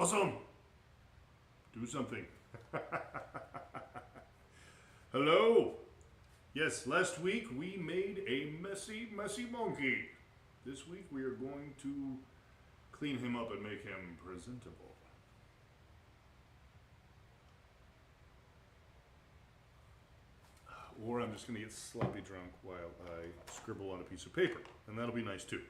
Awesome! Do something. Hello! Yes, last week we made a messy monkey. This week we are going to clean him up and make him presentable. Or I'm just going to get sloppy drunk while I scribble on a piece of paper, and that'll be nice too.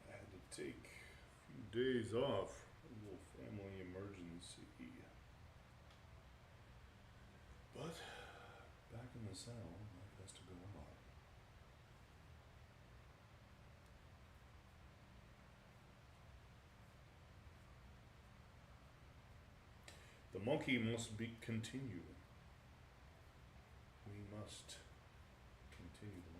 I had to take a few days off. A little family emergency. But back in the saddle, life has to go on. The monkey must be continue. We must continue the monkey.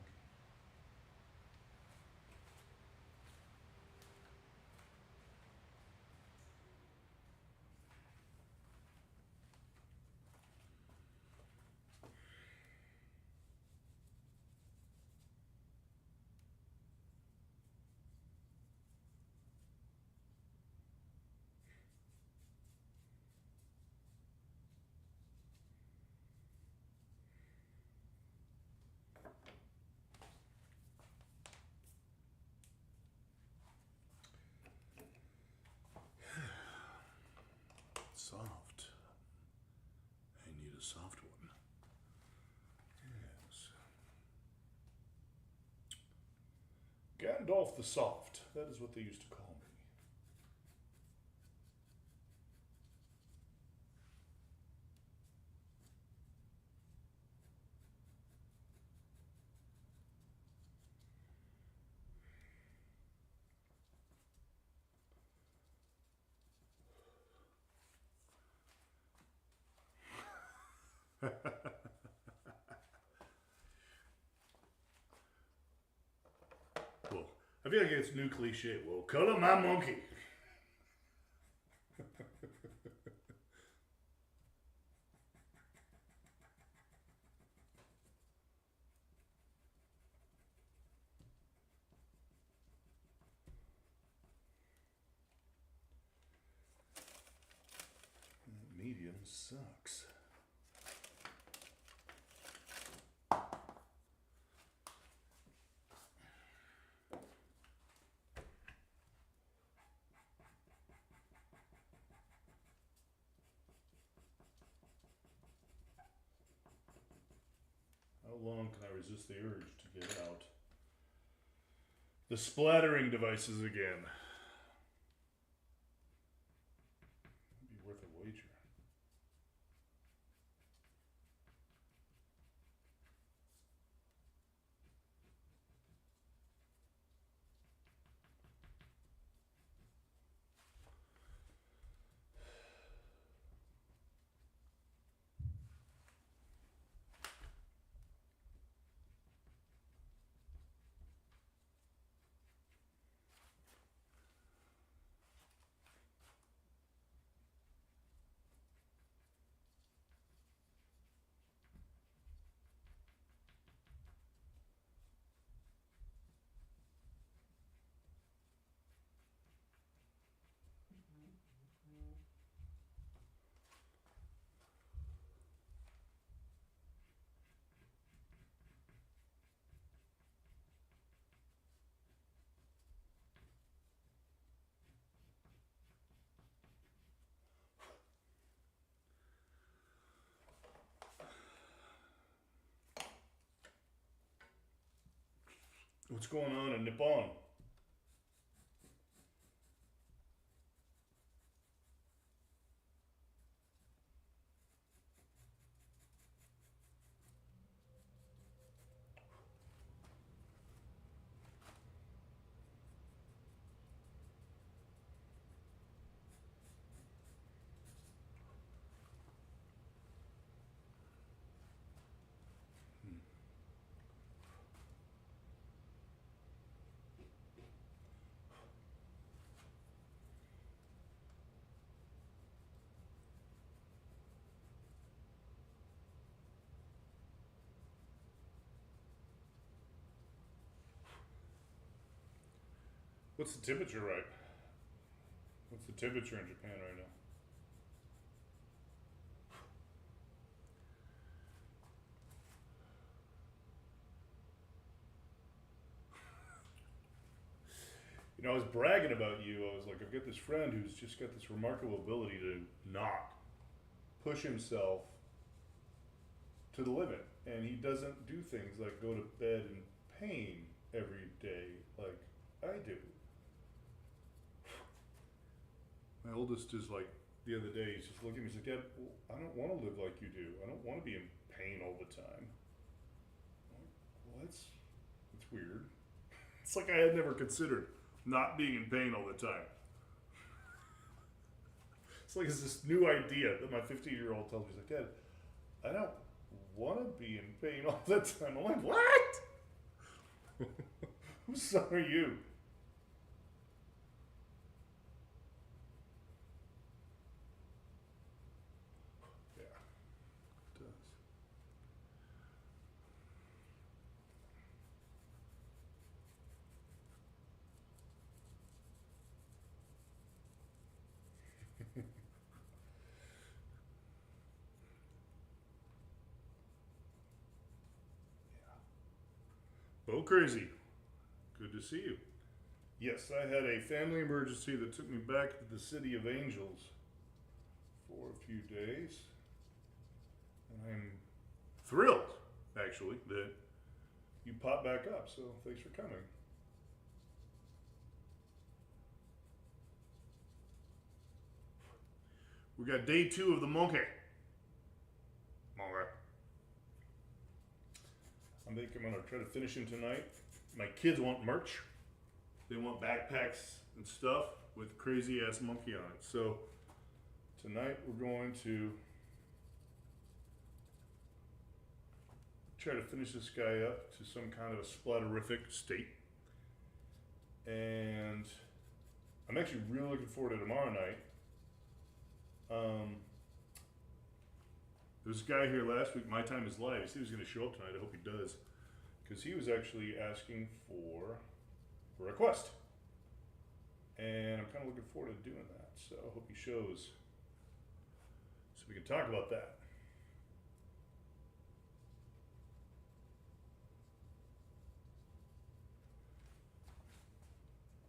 Soft. I need a soft one. Yes. Gandalf the Soft. That is what they used to call me. Well, I feel like it's a new cliche. Well, color my monkey. Medium sucks. How long can I resist the urge to get out the splattering devices again? It'd be worth a wager. What's going on in Nippon? What's the temperature right? What's the temperature in Japan right now? You know, I was bragging about you. I was like, I've got this friend who's just got this remarkable ability to not push himself to the limit. And he doesn't do things like go to bed in pain every day like I do. My oldest is like, the other day, he's just looking at me, he's like, Dad, well, I don't want to live like you do. I don't want to be in pain all the time. I'm like, well, that's weird. It's like I had never considered not being in pain all the time. It's like it's this new idea that my 15-year-old tells me. He's like, Dad, I don't want to be in pain all the time. I'm like, what? Whose son are you? Yeah, it does. Bo Crazy, good to see you. Yes, I had a family emergency that took me back to the City of Angels for a few days. And I'm thrilled, actually, that you popped back up. So thanks for coming. We got day 2 of the monkey. Monkey. I think I'm gonna try to finish him tonight. My kids want merch. They want backpacks and stuff with crazy ass monkey on it. So tonight we're going to try to finish this guy up to some kind of a splatterific state. And I'm actually really looking forward to tomorrow night. There was a guy here last week, My Time is Live. He said he was going to show up tonight. I hope he does. Because he was actually asking for a request. And I'm kind of looking forward to doing that. So I hope he shows. So we can talk about that.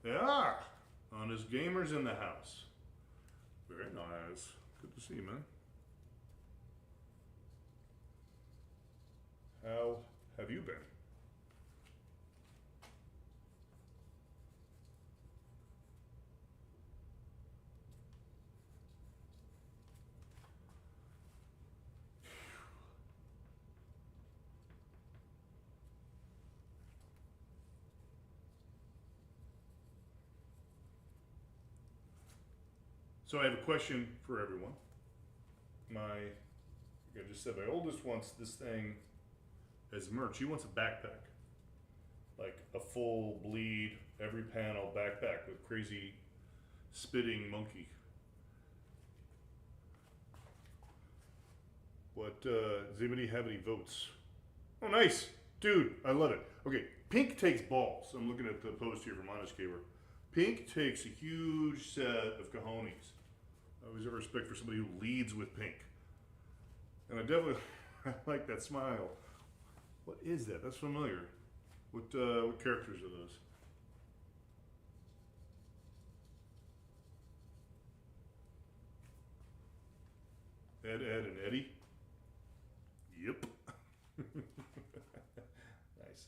Yeah, Honest Gamers in the house. Very nice. Good to see you, man. How have you been? So I have a question for everyone. Like I just said, my oldest wants this thing as merch. He wants a backpack, like a full bleed, every panel backpack with crazy spitting monkey. What, does anybody have any votes? Oh, nice. Dude, I love it. Okay, Pink takes balls. I'm looking at the post here from Honest Gamer. Pink takes a huge set of cojones. I always have respect for somebody who leads with pink. And I definitely I like that smile. What is that? That's familiar. What characters are those? Ed, Ed, and Eddie? Yep. Nice.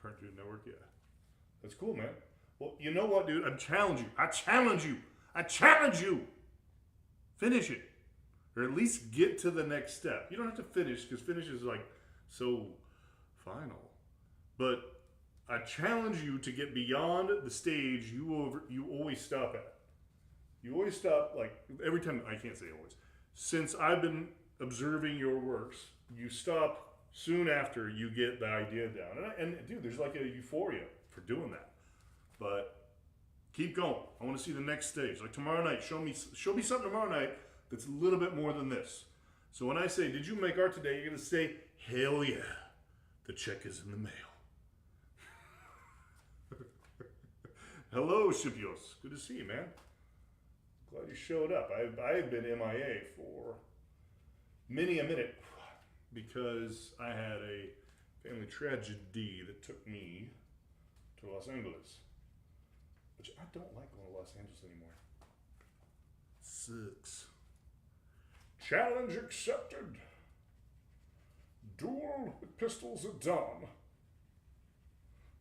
Cartoon Network, yeah. That's cool, man. Well, you know what, dude? I challenge you. I challenge you. I challenge you. Finish it. Or at least get to the next step. You don't have to finish, because finish is like so final. But I challenge you to get beyond the stage you always stop at. You always stop, like, every time, I can't say always. Since I've been observing your works, you stop soon after you get the idea down. And dude, there's like a euphoria for doing that. But Keep going. I want to see the next stage. Like tomorrow night, show me something tomorrow night that's a little bit more than this. So when I say, did you make art today? You're going to say, hell yeah. The check is in the mail. Hello, Shipios. Good to see you, man. Glad you showed up. I've been MIA for many a minute because I had a family tragedy that took me to Los Angeles. Which I don't like going to Los Angeles anymore. Sucks. Challenge accepted. Duel with pistols at dawn.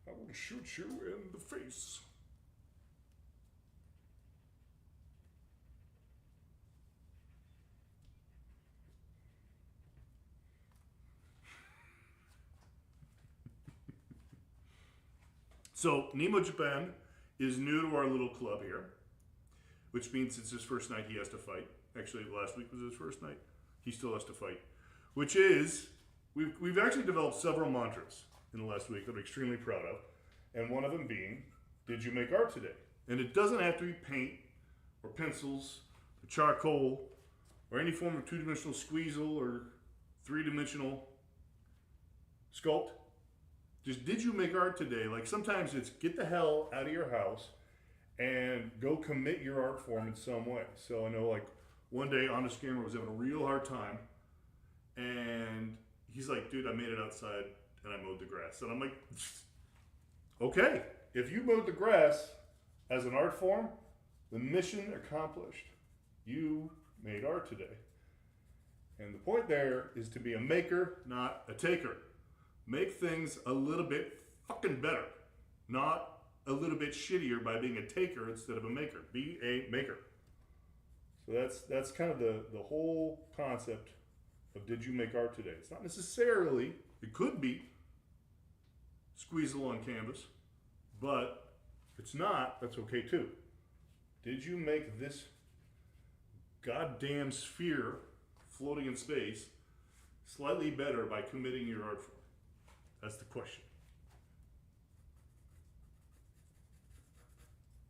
I will shoot you in the face. So, Nemo Japan is new to our little club here, which means it's his first night he has to fight. Actually, last week was his first night. He still has to fight. Which is, we've actually developed several mantras in the last week that I'm extremely proud of. And one of them being, did you make art today? And it doesn't have to be paint or pencils or charcoal or any form of two-dimensional squeezel or three-dimensional sculpt. Just, did you make art today? Like sometimes it's get the hell out of your house and go commit your art form in some way. So I know like one day Honest Gamer was having a real hard time and he's like, dude, I made it outside and I mowed the grass. And I'm like, okay, if you mowed the grass as an art form, the mission accomplished. You made art today. And the point there is to be a maker, not a taker. Make things a little bit fucking better, not a little bit shittier by being a taker instead of a maker. Be a maker. So that's kind of the whole concept of did you make art today. It's not necessarily, it could be squeezel on canvas, but if it's not, that's okay too. Did you make this goddamn sphere floating in space slightly better by committing your art form? That's the question.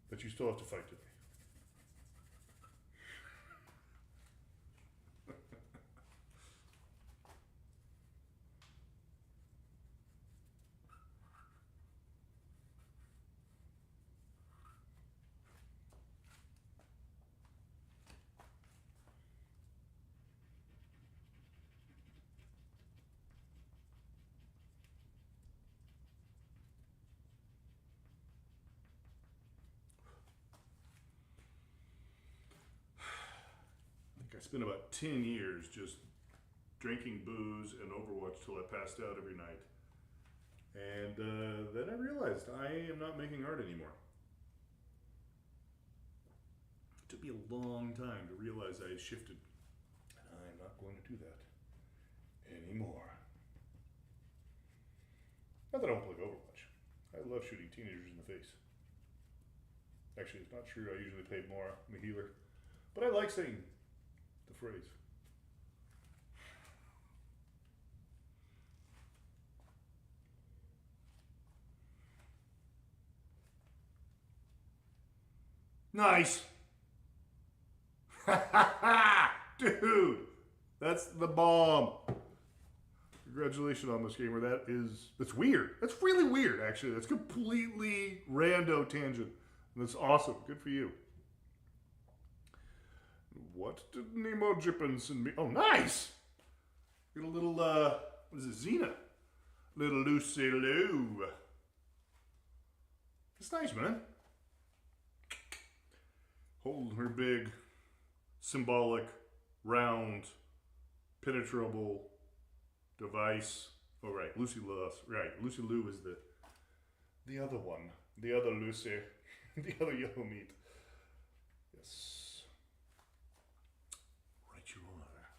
But you still have to fight today. I spent about 10 years just drinking booze and Overwatch till I passed out every night. And then I realized I am not making art anymore. It took me a long time to realize I had shifted. And I'm not going to do that anymore. Not that I don't play Overwatch. I love shooting teenagers in the face. Actually, it's not true. I usually play more. I'm a healer. But I like saying the phrase. Nice. Dude, that's the bomb. Congratulations on this gamer. That's weird. That's really weird, actually. That's completely rando tangent. That's awesome. Good for you. What did Nemo Jippin send me? Oh, nice! Get a little, what is it, Xena? Little Lucy Lou. It's nice, man. Holding her big, symbolic, round, penetrable device. Oh, right, Lucy Lou. Right, Lucy Lou is the other one. The other Lucy. The other yellow meat. Yes.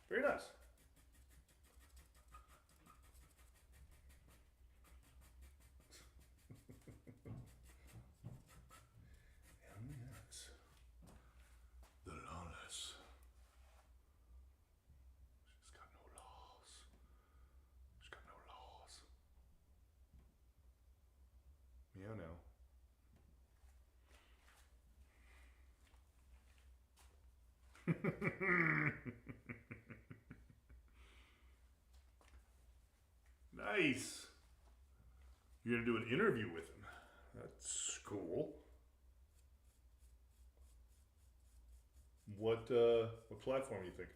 Very nice. And yes, the lawless. She's got no laws. She's got no laws. Yeah, no. Nice. You're gonna do an interview with him. That's cool. What platform are you thinking?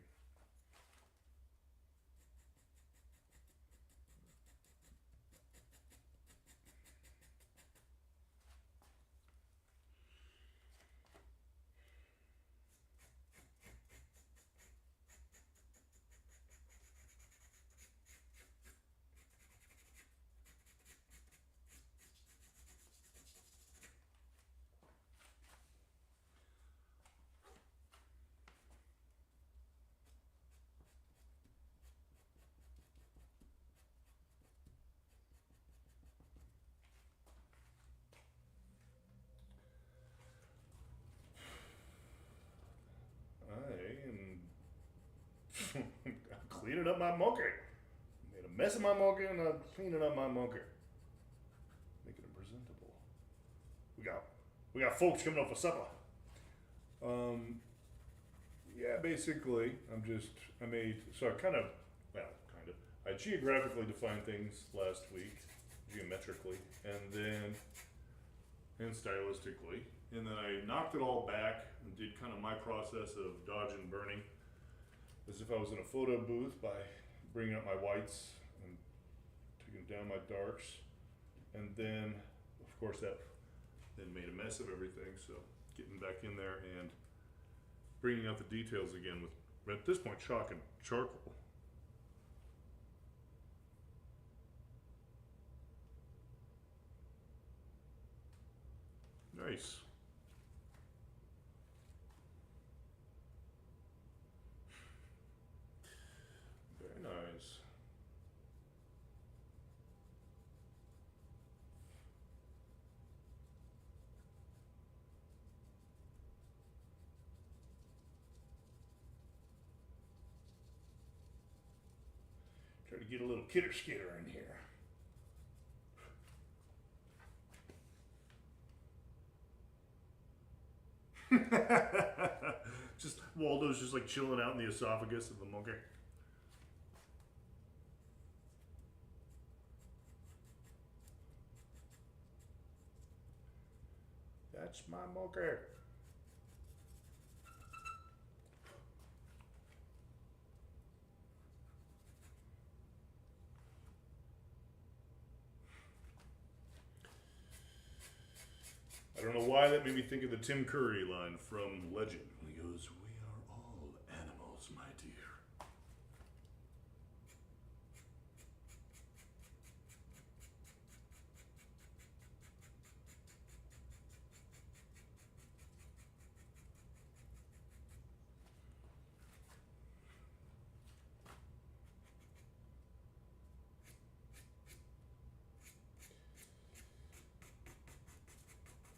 I am cleaning up my monkey. Made a mess of my monkey and I'm cleaning up my monkey. Making it presentable. We got folks coming up for supper. Yeah, basically, I geographically defined things last week, geometrically, and stylistically, and then I knocked it all back and did kind of my process of dodge and burning, as if I was in a photo booth by bringing up my whites and taking down my darks, and then, of course, that then made a mess of everything, so getting back in there and bringing out the details again with, at this point, chalk and charcoal. Nice. Very nice. Try to get a little kitter skitter in here. Just Waldo's just like chilling out in the esophagus of the monkey. That's my monkey. I don't know why that made me think of the Tim Curry line from Legend. He goes, "We are all animals, my dear."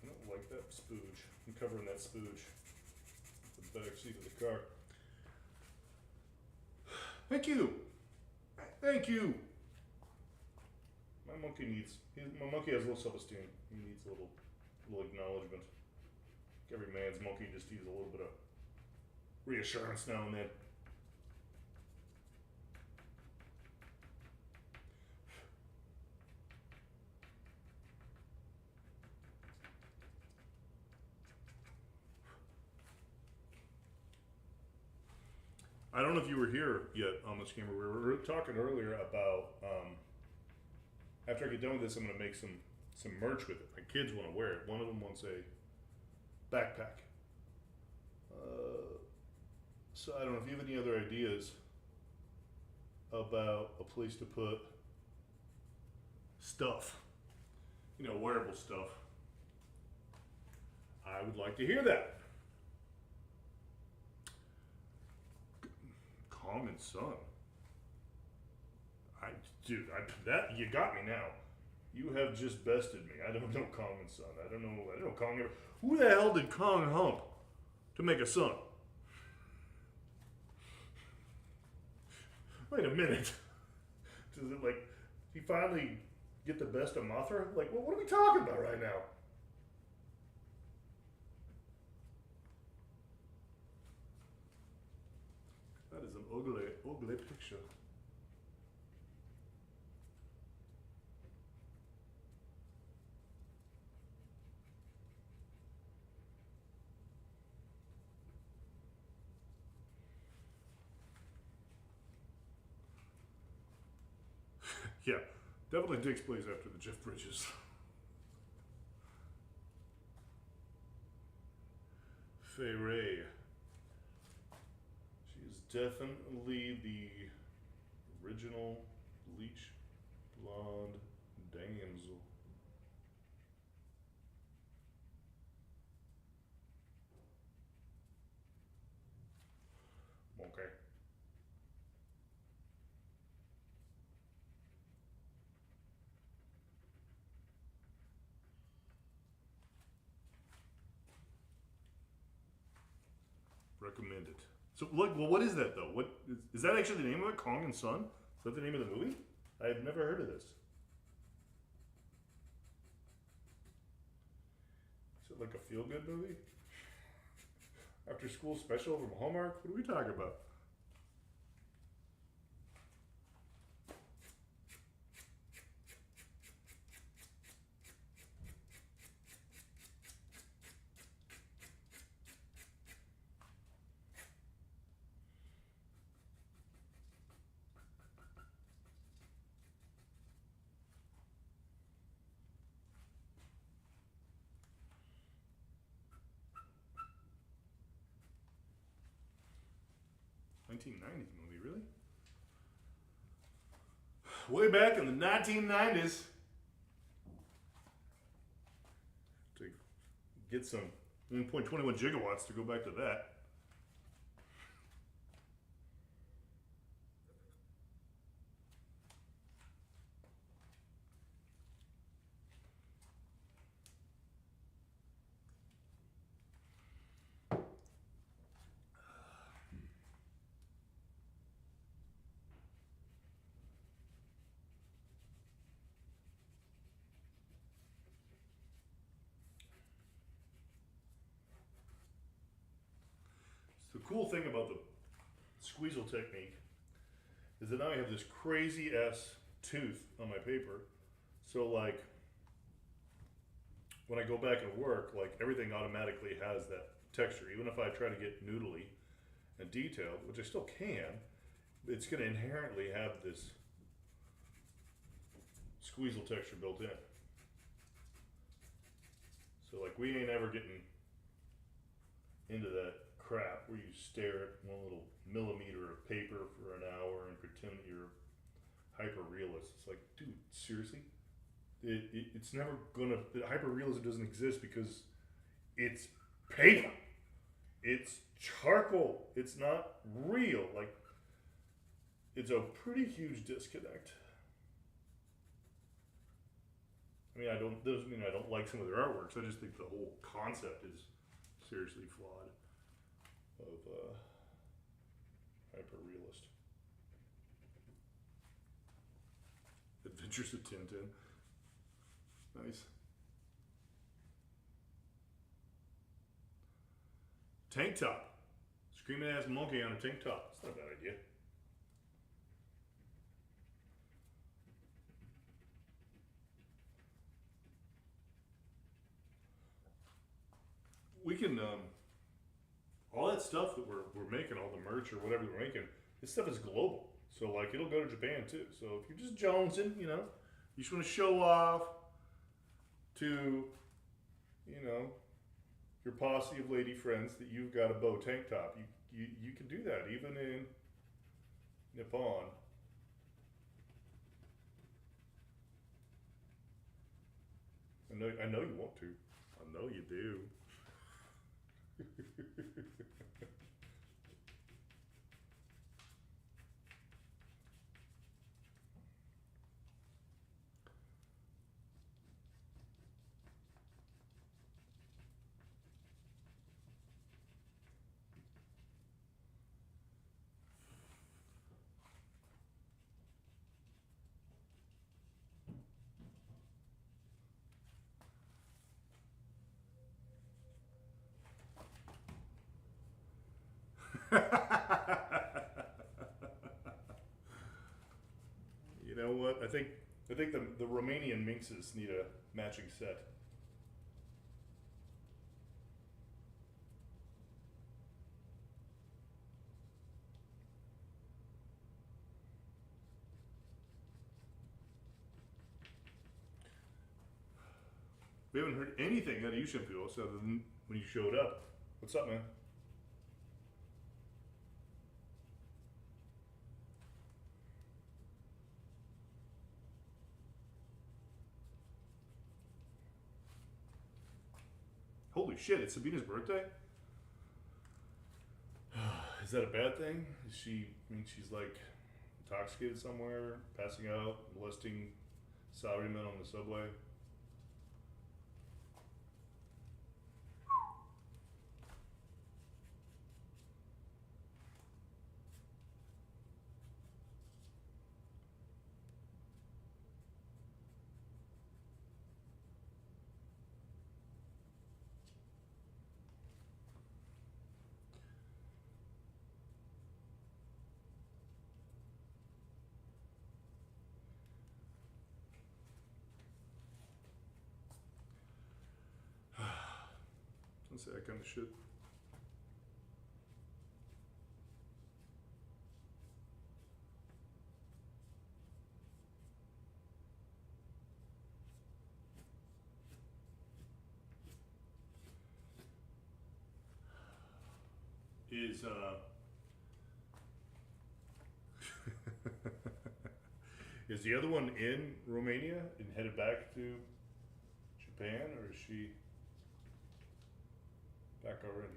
I don't like that spooge. I'm covering that spooge. The back seat of the car. Thank you. Thank you. My monkey has low self-esteem. He needs a little acknowledgement. Every man's monkey just needs a little bit of reassurance now and then. I don't know if you were here yet on this camera. We were talking earlier about after I get done with this, I'm gonna make some merch with it. My kids want to wear it. One of them wants a backpack. So I don't know if you have any other ideas about a place to put stuff, wearable stuff. I would like to hear that. Kong and Son. That you got me now. You have just bested me. I don't know Kong and Son. I don't know Kong ever. Who the hell did Kong hump to make a son? Wait a minute. Does it he finally get the best of Mothra? What are we talking about right now? ugly picture. Yeah, definitely takes place after the Jeff Bridges. Fay Ray. She is definitely the original bleach blonde damsel. Okay. Recommended. So, look, well, what is that though? What is that actually the name of it? Kong and Son? Is that the name of the movie? I have never heard of this. Is it like a feel-good movie? After school special from Hallmark? What are we talking about? '90s movie, really? Way back in the 1990s. To get some 1.21 gigawatts to go back to that. The cool thing about the squeezle technique is that now I have this crazy ass tooth on my paper. So like when I go back and work, like everything automatically has that texture. Even if I try to get noodly and detailed, which I still can, it's going to inherently have this squeezle texture built in. So like we ain't ever getting into that crap where you stare at one little millimeter of paper for an hour and pretend that you're hyper realist. It's like, dude, seriously? It's never gonna, hyper realism doesn't exist because it's paper. It's charcoal. It's not real. Like, it's a pretty huge disconnect. I mean, doesn't mean I don't like some of their artworks. I just think the whole concept is seriously flawed of hyper realist. Adventures of Tintin. Nice. Tank top. Screaming ass monkey on a tank top. It's not a bad idea. We can all that stuff that we're making, all the merch or whatever we're making, this stuff is global. So like it'll go to Japan too. So if you're just jonesing, you just want to show off to, your posse of lady friends that you've got a bow tank top. You can do that even in Nippon. I know you want to. I know you do. I think the Romanian minxes need a matching set. We haven't heard anything out of you, Shampoo, other than when you showed up. What's up, man? Holy shit, it's Sabina's birthday? Is that a bad thing? Is she, I mean, she's like intoxicated somewhere, passing out, molesting salarymen on the subway? Don't say that kind of shit. Is is the other one in Romania and headed back to Japan, or is she back already?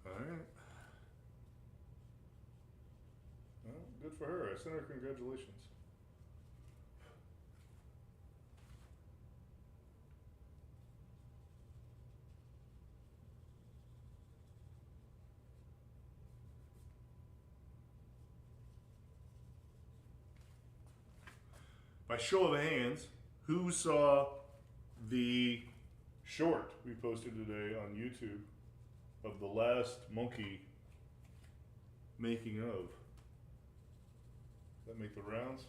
All right. Well, good for her. I sent her congratulations. By show of hands, who saw the short we posted today on YouTube of the last monkey making of? Does that make the rounds?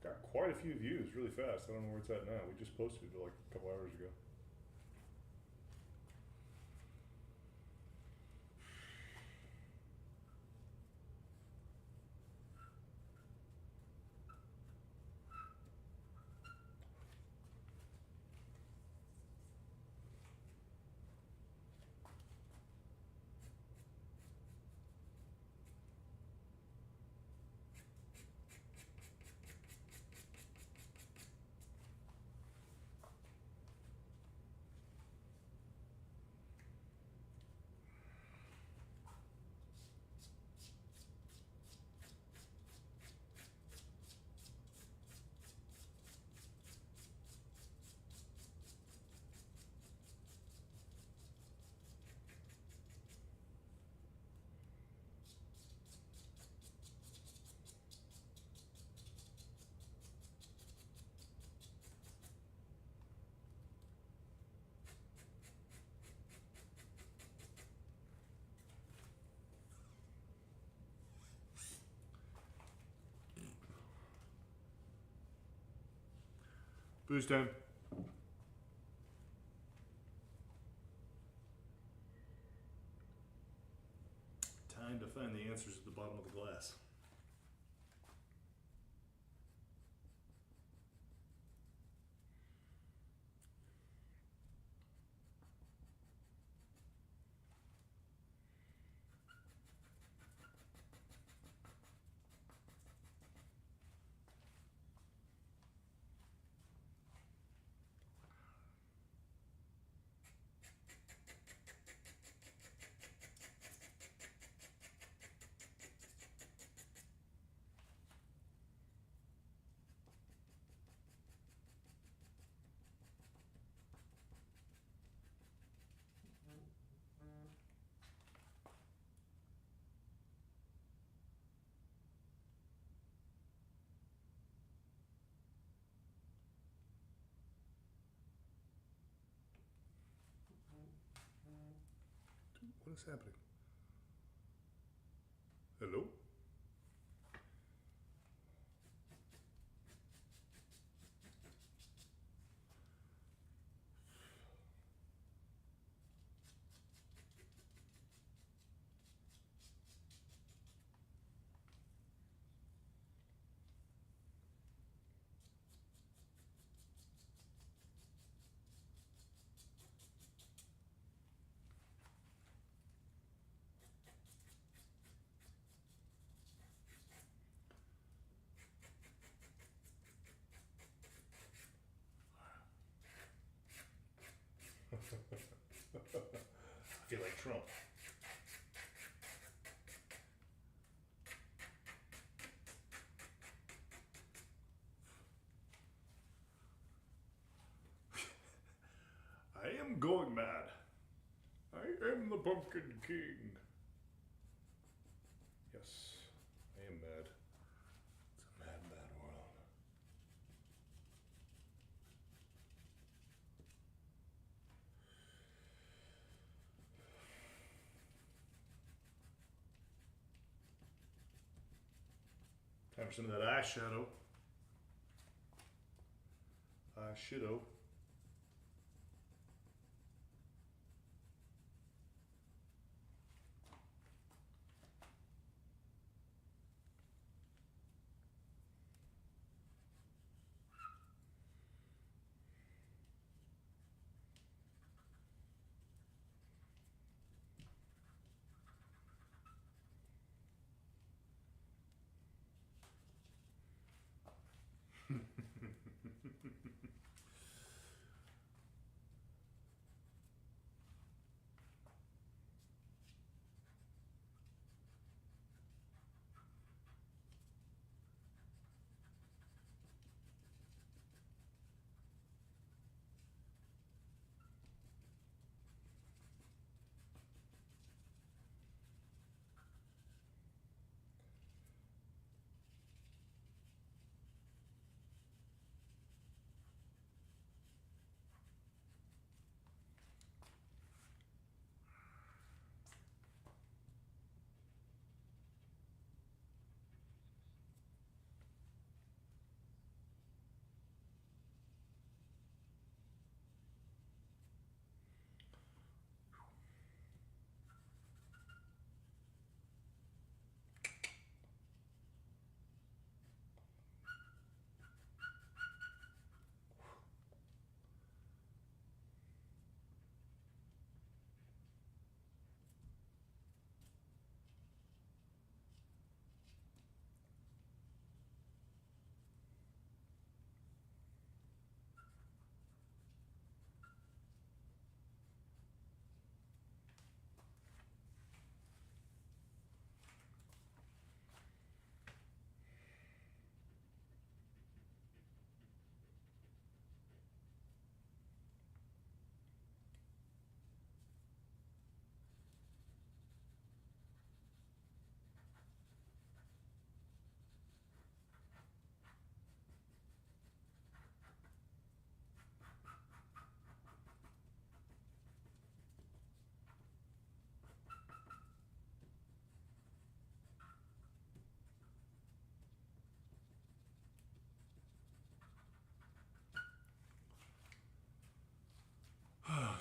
Got quite a few views really fast. I don't know where it's at now. We just posted it like a couple hours ago. Booze time. Time to find the answers at the bottom of the glass. What is happening? Hello? I feel like Trump. I am going mad. I am the Pumpkin King. Yes, I am mad. It's a mad, mad world. Time for some of that eyeshadow. Eyeshadow.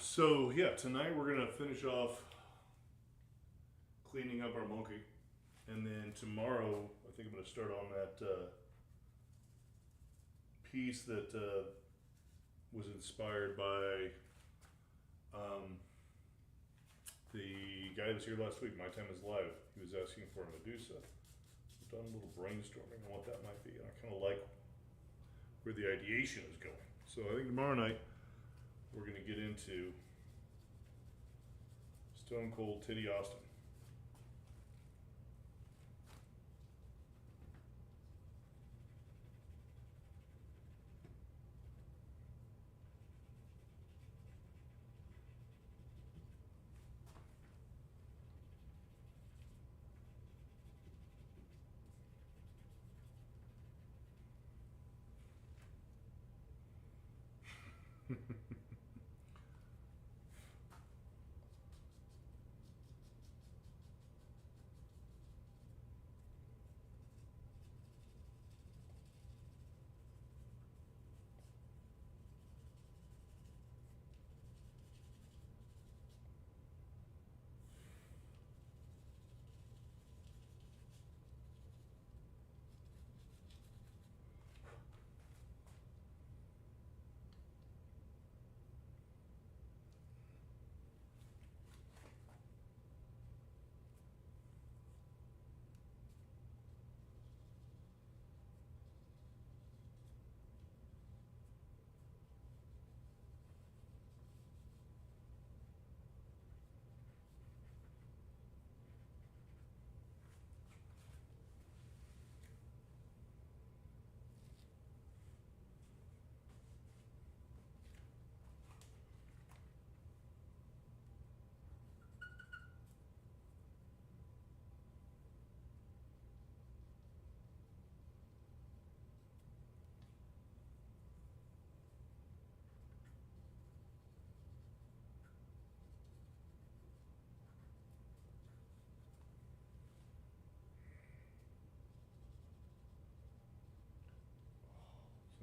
So yeah, tonight we're gonna finish off cleaning up our monkey, and then tomorrow I think I'm gonna start on that piece that was inspired by the guy that was here last week. My Time is Live. He was asking for a Medusa. We've done a little brainstorming on what that might be, and I kind of like where the ideation is going. So I think tomorrow night we're gonna get into Stone Cold Titty Austin.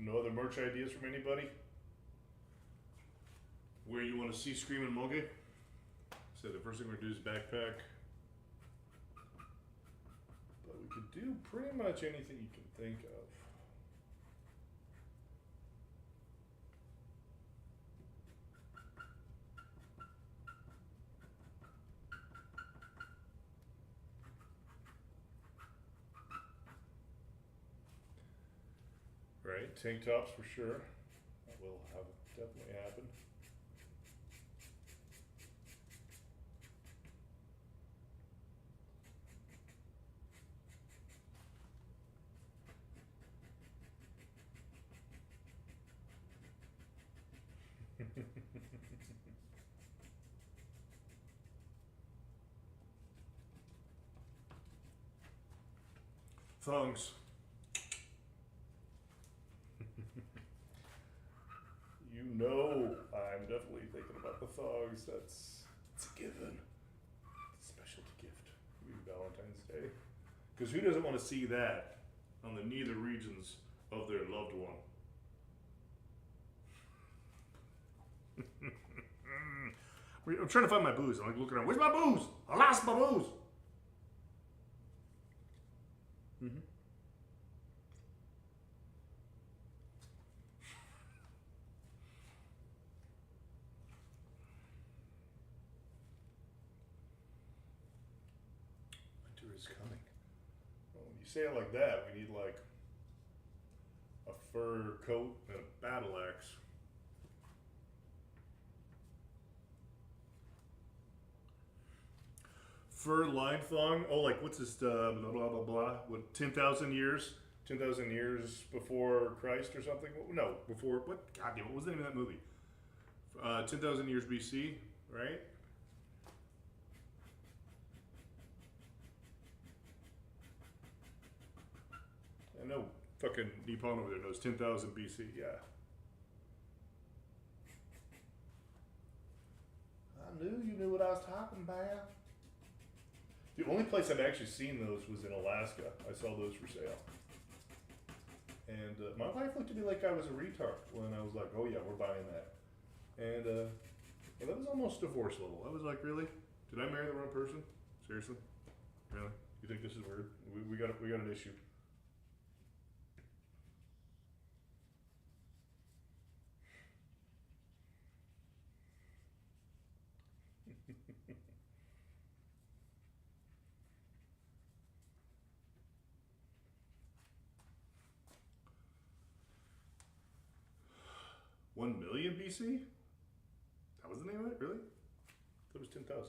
No other merch ideas from anybody? Where you want to see Screaming Moge? So the first thing we're gonna do is backpack. But we could do pretty much anything you can think of. Right, tank tops for sure. That will have definitely happen. Thongs. You know I'm definitely thinking about the thongs. It's a given. It's a specialty gift. Maybe Valentine's Day. Because who doesn't want to see that on the neither regions of their loved one? I'm trying to find my booze. I'm like looking around. Where's my booze? I lost my booze. Mm-hmm. Winter is coming. Well, when you say it like that, we need like a fur coat and a battle axe. Fur lined thong. Oh, like what's this? Blah blah blah blah. What 10,000 years? 10,000 years before Christ or something? No, before what? God damn! What was the name of that movie? 10,000 years BC, right? I know fucking Nippon over there knows 10,000 BC. Yeah. I knew you knew what I was talking about. The only place I've actually seen those was in Alaska. I saw those for sale. And my wife looked at me like I was a retard when I was like, oh yeah, we're buying that. And well, that was almost divorce level. I was like, really? Did I marry the wrong person? Seriously? Really? You think this is weird? We got an issue. One million BC? That was the name of it? Really? That was 10,000.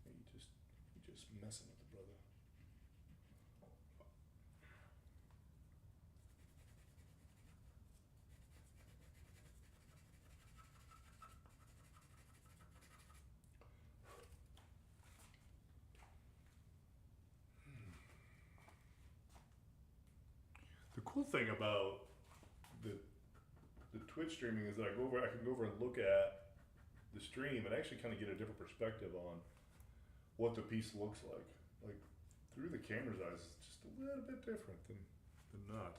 You just messing with the brother. The cool thing about the Twitch streaming is that I can go over and look at the stream and actually kind of get a different perspective on what the piece looks like. Like through the camera's eyes, it's just a little bit different than not.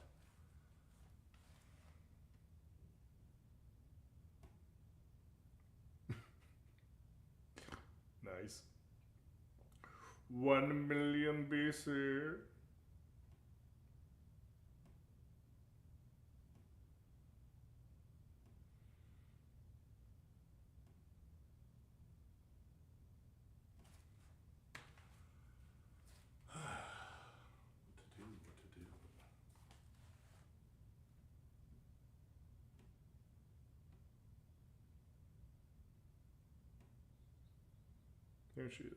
Nice. 1 million BC. There she is.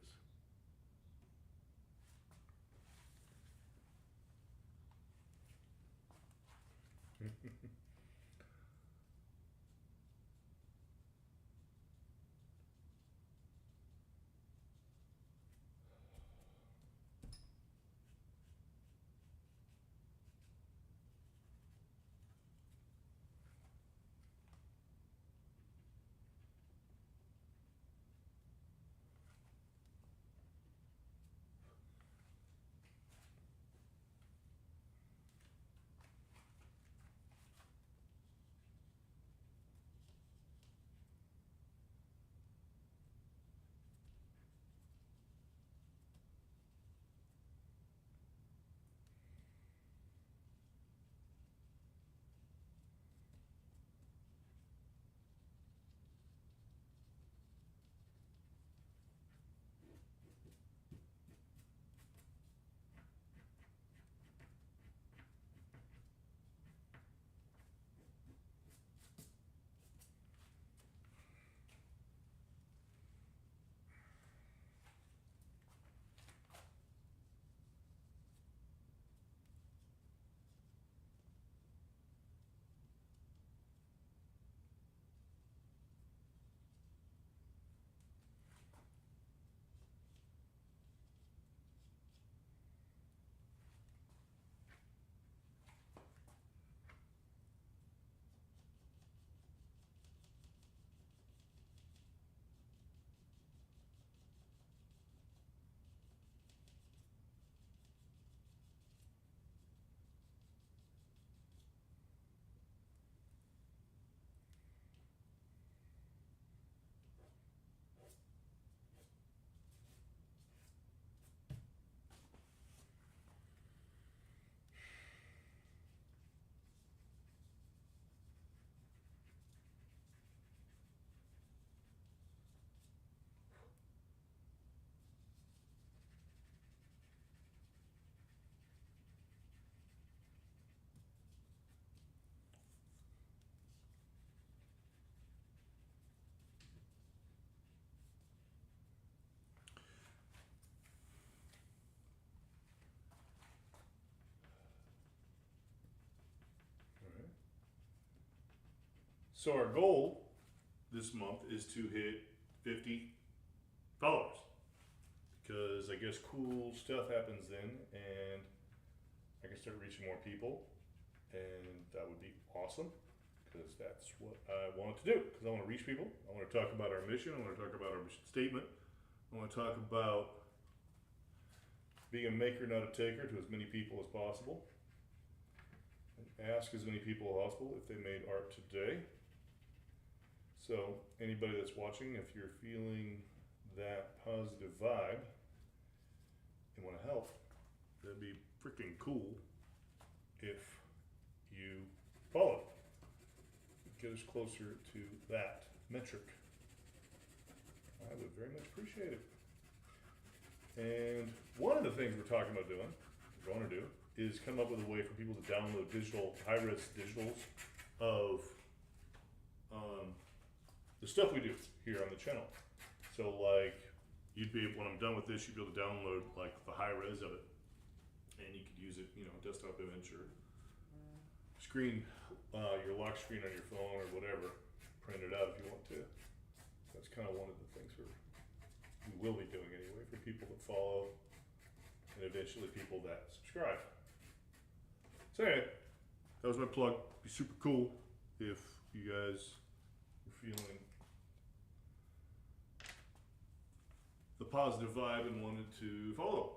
So our goal this month is to hit 50 followers. Because I guess cool stuff happens then, and I can start reaching more people, and that would be awesome. Because that's what I wanted to do. Because I want to reach people. I want to talk about our mission. I want to talk about our mission statement. I want to talk about being a maker, not a taker, to as many people as possible. And ask as many people as possible if they made art today. So anybody that's watching, if you're feeling that positive vibe and want to help, that'd be freaking cool if you follow. Get us closer to that metric. I would very much appreciate it. And one of the things we're talking about doing, we're going to do, is come up with a way for people to download digital, high-res digitals of the stuff we do here on the channel. So like, you'd be, when I'm done with this, you'd be able to download like the high-res of it. And you could use it, desktop image or screen, your lock screen on your phone or whatever, print it out if you want to. That's kind of one of the things we will be doing anyway for people that follow and eventually people that subscribe. So anyway, that was my plug. It'd be super cool if you guys were feeling the positive vibe and wanted to follow.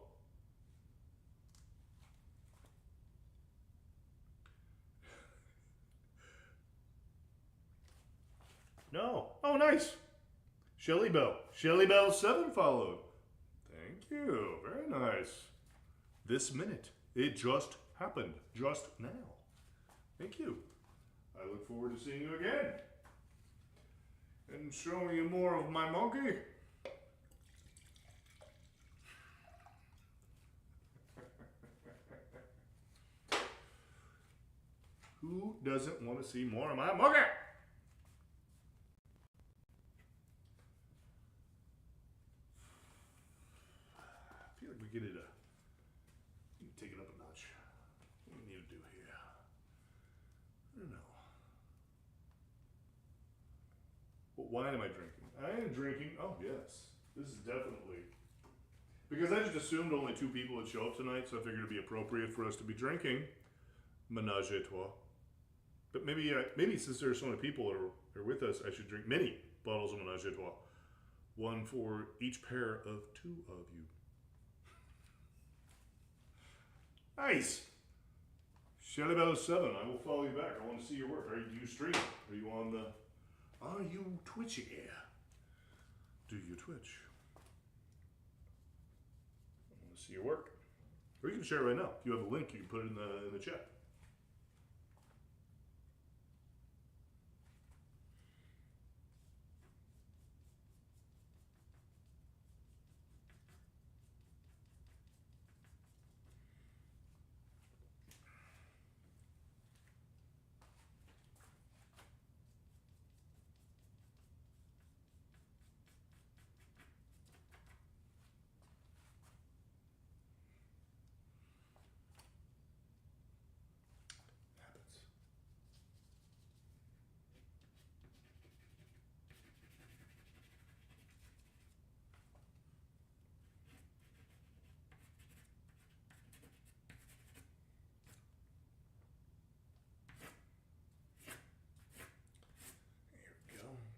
No. Oh, nice. Shelly Bell. Shelly Bell 7 followed. Thank you. Very nice. This minute. It just happened. Just now. Thank you. I look forward to seeing you again. And showing you more of my monkey. Who doesn't want to see more of my monkey? Get it take it up a notch. What do we need to do here? I don't know. What wine am I drinking? I am drinking, oh yes. This is definitely, because I just assumed only 2 people would show up tonight, so I figured it'd be appropriate for us to be drinking Menage a Trois. But maybe since there's so many people that are with us, I should drink many bottles of Menage a Trois. 1 for each pair of 2 of you. Nice. Shelly Bell 7, I will follow you back. I want to see your work. Do you stream? Are you Twitchy? Do you Twitch? I want to see your work. Or you can share it right now. If you have a link, you can put it in the chat.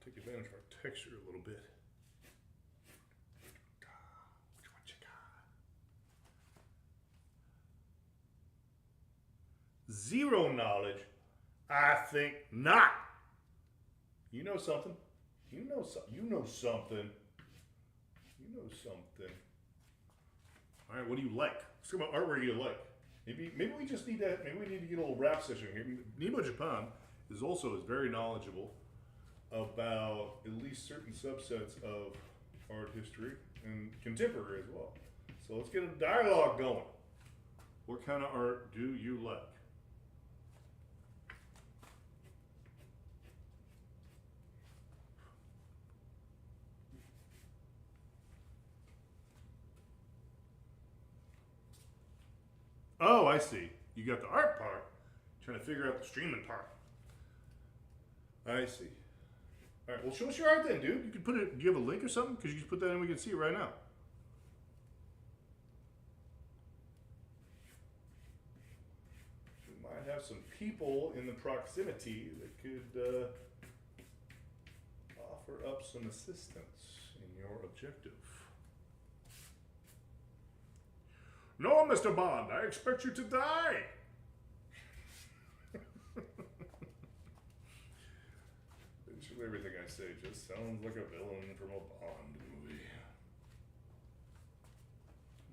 Take advantage of our texture a little bit. Which one you got? Zero knowledge? I think not. You know something. You know something. You know something. You know something. All right, what do you like? Let's talk about artwork you like. Maybe we just need to. Maybe we need to get a little rap session here. Nemo Japan is very knowledgeable about at least certain subsets of art history and contemporary as well. So let's get a dialogue going. What kind of art do you like? Oh, I see. You got the art part, trying to figure out the streaming part. I see. All right. Well, show us your art then, dude. You can put it. Do you have a link or something? Because you just put that in, we can see it right now. We might have some people in the proximity that could offer up some assistance in your objective. No, Mr. Bond, I expect you to die. Literally everything I say just sounds like a villain from a Bond movie.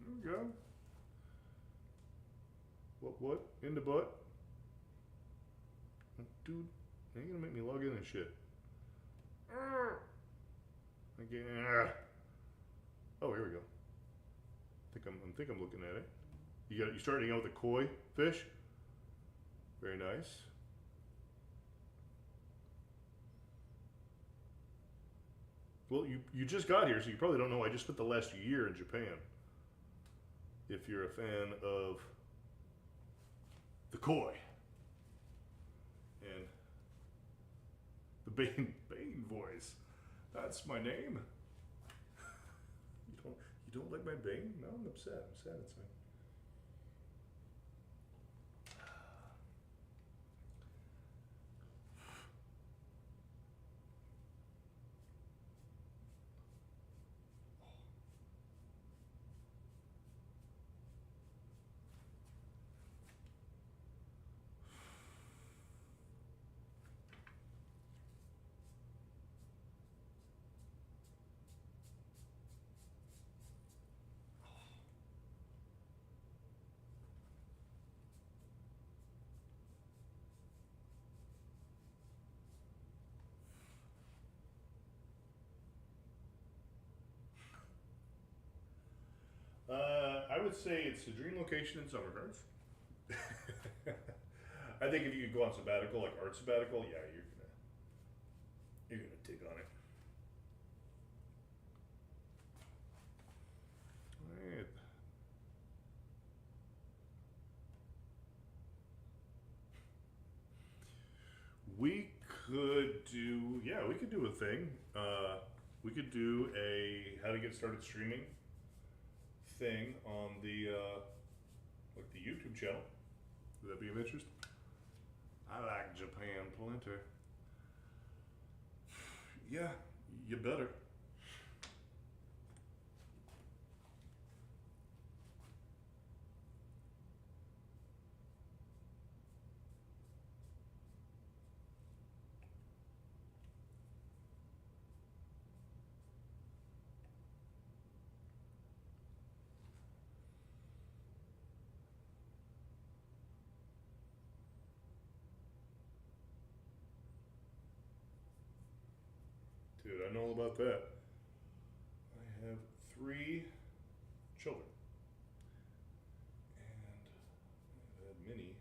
There we go. What? In the butt? Dude, are you gonna make me log in and shit? Again. Oh, here we go. I think I'm looking at it. You starting out with a koi fish. Very nice. Well, you just got here, so you probably don't know. I just spent the last year in Japan. If you're a fan of the koi and the Bane voice, that's my name. You don't like my Bane? No, I'm upset. I'm sad. It's fine. I would say it's a dream location in Summer Gardens. I think if you could go on sabbatical, like art sabbatical, yeah, you're gonna dig on it. Alright. We could do, yeah, we could do a thing. We could do a how to get started streaming thing on the like the YouTube channel. Would that be of interest? I like Japan plenty. Yeah, you better. Dude, I know all about that. I have 3 children. And I've had many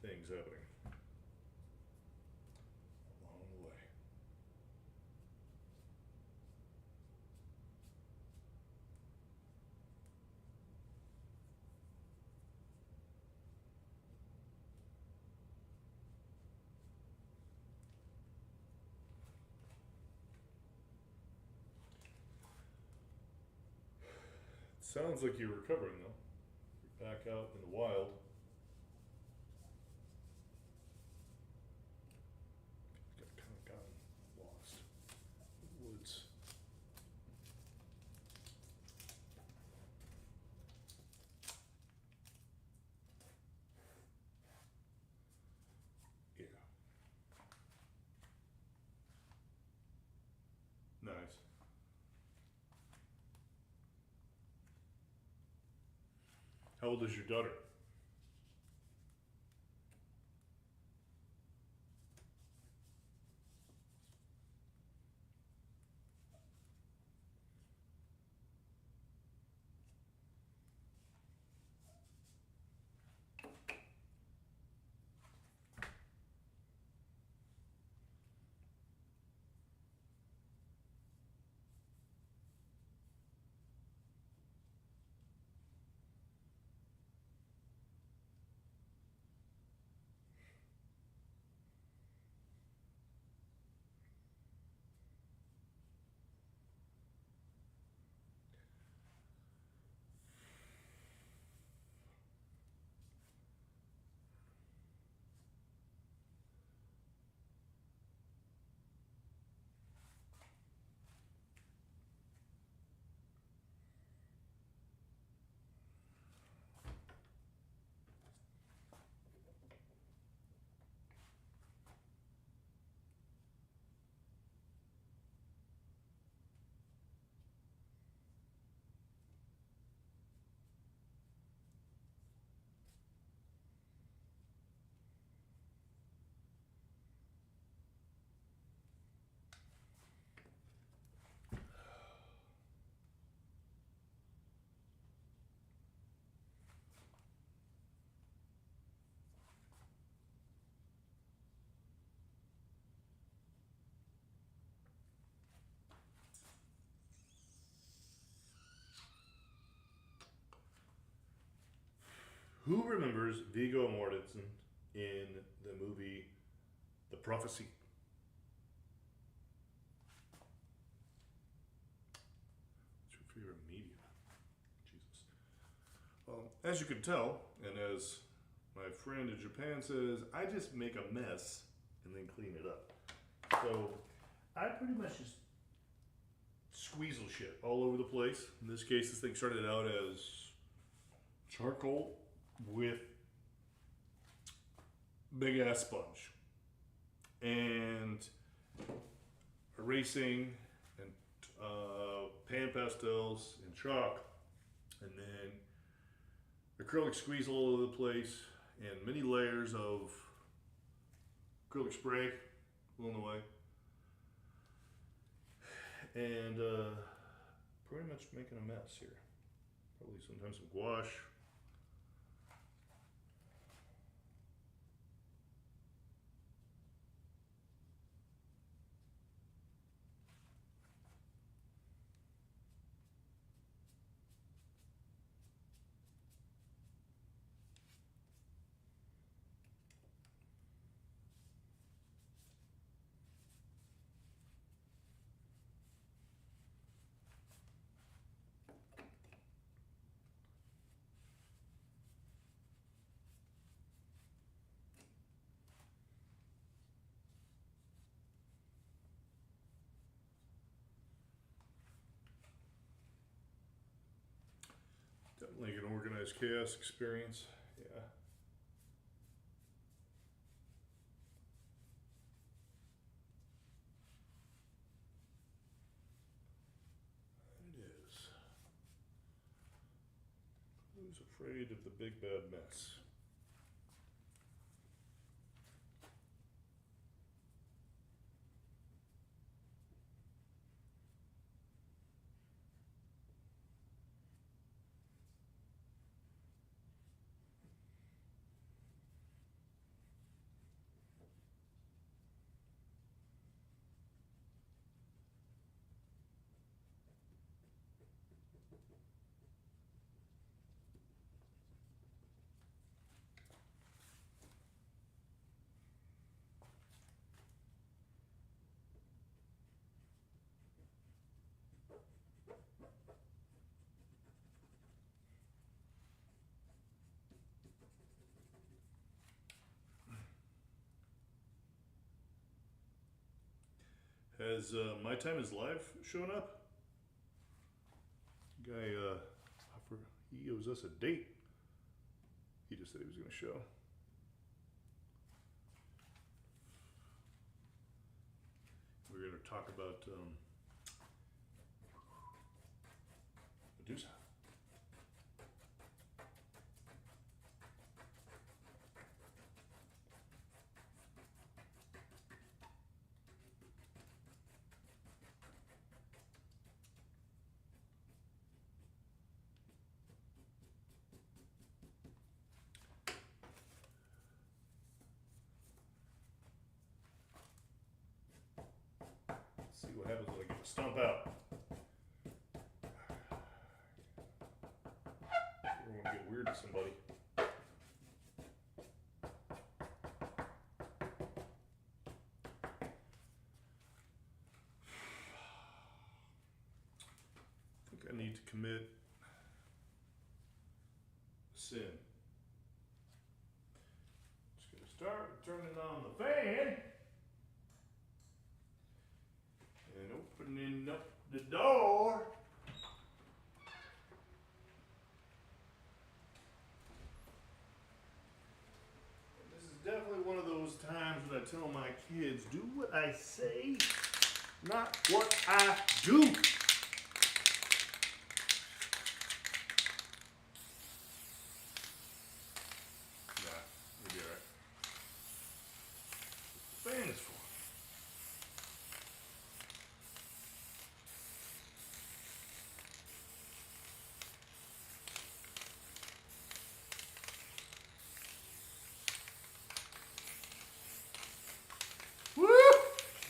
things happening along the way. Sounds like you're recovering though. You're back out in the wild. Got kind of gotten lost in the woods. Yeah. Nice. How old is your daughter? Who remembers Viggo Mortensen in the movie The Prophecy? What's your favorite medium? Jesus. As you can tell, and as my friend in Japan says, I just make a mess and then clean it up. So I pretty much just squeezle shit all over the place. In this case, this thing started out as charcoal with big ass sponge and erasing and pan pastels and chalk, and then acrylic squeeze all over the place and many layers of acrylic spray along the way, and pretty much making a mess here. Probably sometimes some gouache. Definitely an organized chaos experience. Yeah. It is. Who's afraid of the big bad mess? Has My Time is Live shown up? Guy, he owes us a date. He just said he was going to show. We're going to talk about Medusa. See what happens when I get to stomp out. I don't want to get weird to somebody. I think I need to commit sin. Just gonna start turning on the fan. And opening up the door. And this is definitely one of those times when I tell my kids, do what I say, not what I do. Nah, you'll be alright. The fan is for. Woo!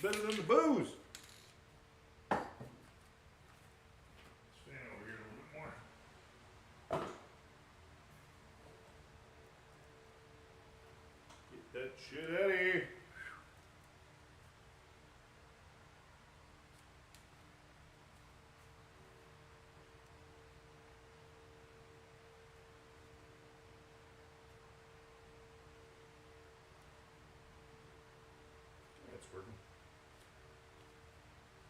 Better than the booze. Let's fan over here a little bit more. Shit, Eddie. It's working.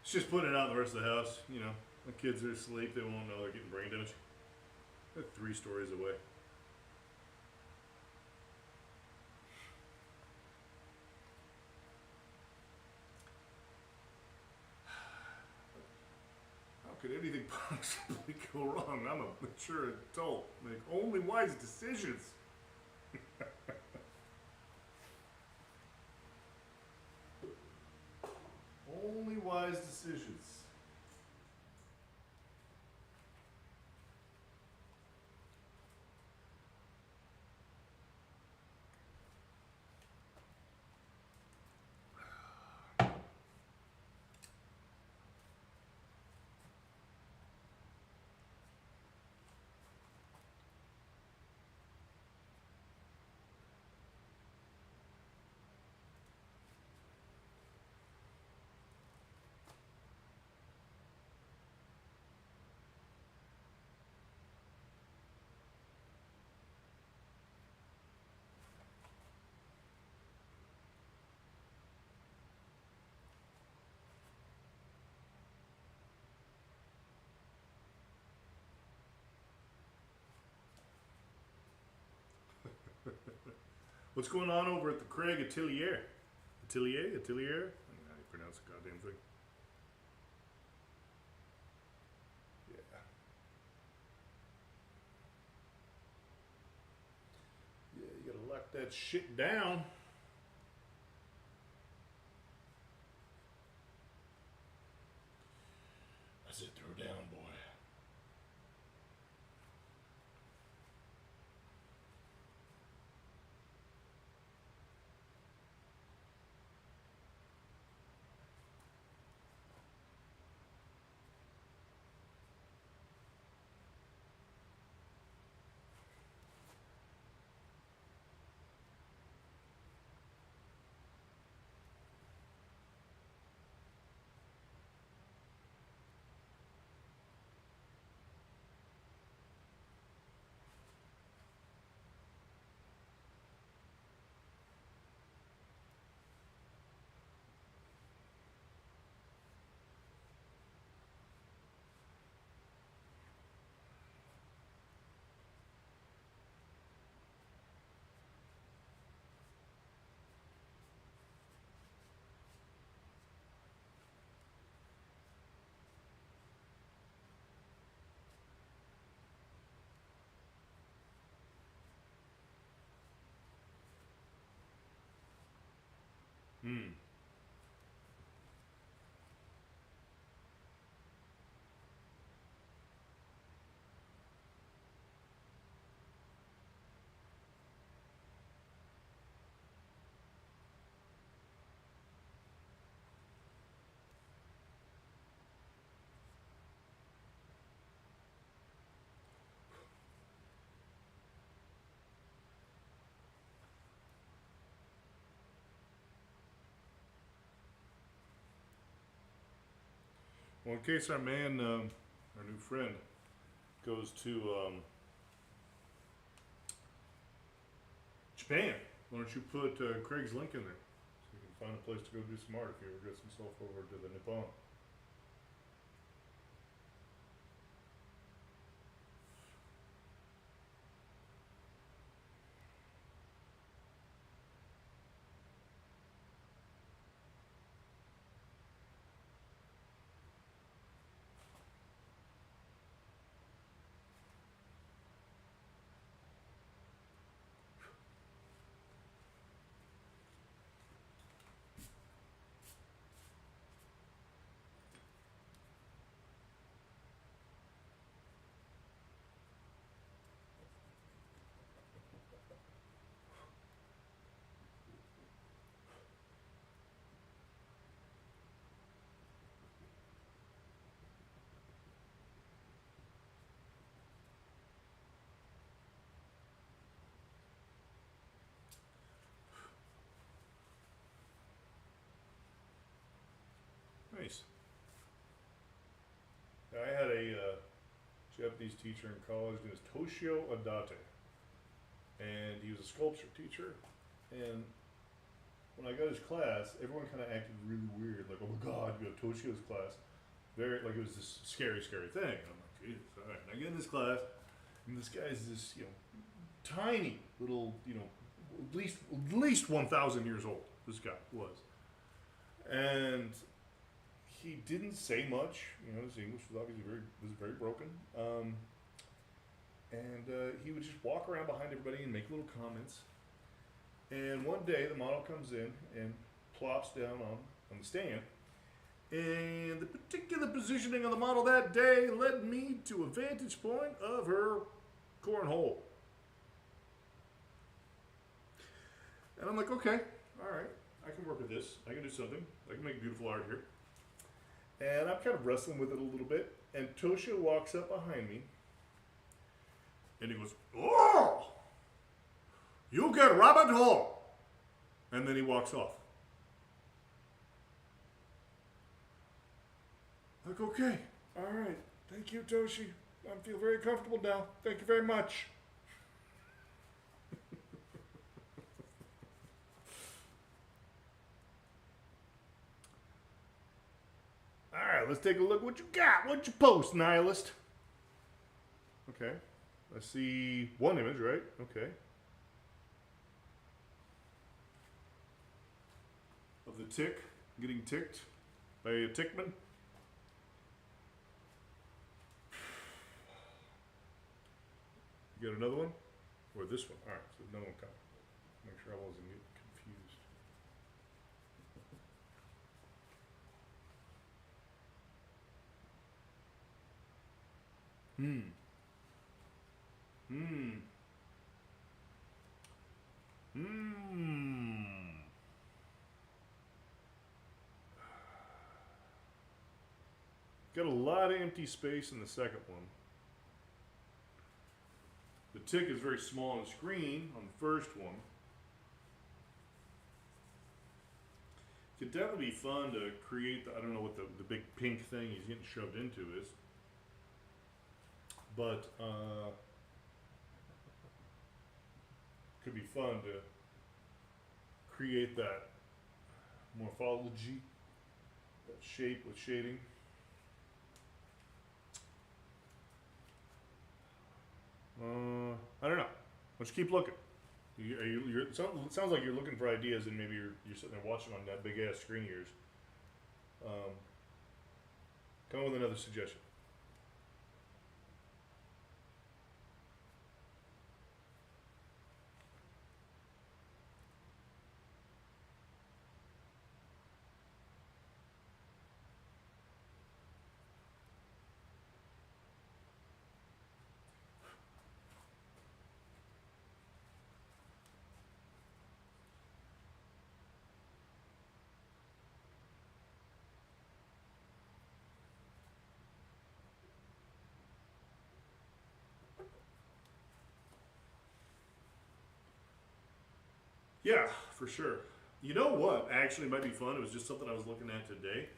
It's just putting it out in the rest of the house. You know, the kids are asleep. They won't know they're getting brain damage. They're 3 stories away. How could anything possibly go wrong? I'm a mature adult. Make only wise decisions. Only wise decisions. What's going on over at the Craig Atelier? Atelier? I don't know how you pronounce the goddamn thing. Yeah. Yeah, you gotta lock that shit down. That's it, throw down, boy. Hmm. Well, in case our man, our new friend, goes to Japan, why don't you put Craig's link in there so you can find a place to go do some art if you ever get some stuff over to the Nippon. Japanese teacher in college. His name is Toshio Adate, and he was a sculpture teacher. And when I got his class, everyone kind of acted really weird, like, "Oh my God, you got Toshio's class." Very like it was this scary, scary thing. And I'm like, "Jesus, all right." And I get in this class, and this guy's this, tiny little, at least 1,000 years old. This guy was, and he didn't say much. His English was obviously very broken. And he would just walk around behind everybody and make little comments. And one day, the model comes in and plops down on the stand. And the particular positioning of the model that day led me to a vantage point of her cornhole. And I'm like, okay, all right, I can work with this. I can do something. I can make beautiful art here. And I'm kind of wrestling with it a little bit. And Toshio walks up behind me. And he goes, "Oh, you get rabbit hole." And then he walks off. Like, okay, all right. Thank you, Toshi. I feel very comfortable now. Thank you very much. All right, let's take a look what you got. What you post, nihilist? Okay. I see one image, right? Okay. Of the tick getting ticked by a tickman. You got another one? Or this one? Alright, so another one coming. Make sure I wasn't getting confused. Got a lot of empty space in the second one. The tick is very small on the screen on the first one. Could definitely be fun to create I don't know what the big pink thing he's getting shoved into is. But could be fun to create that morphology, that shape with shading. I don't know. Let's keep looking. It sounds like you're looking for ideas, and maybe you're sitting there watching on that big ass screen of yours. Come up with another suggestion. Yeah, for sure. You know what actually might be fun? It was just something I was looking at today.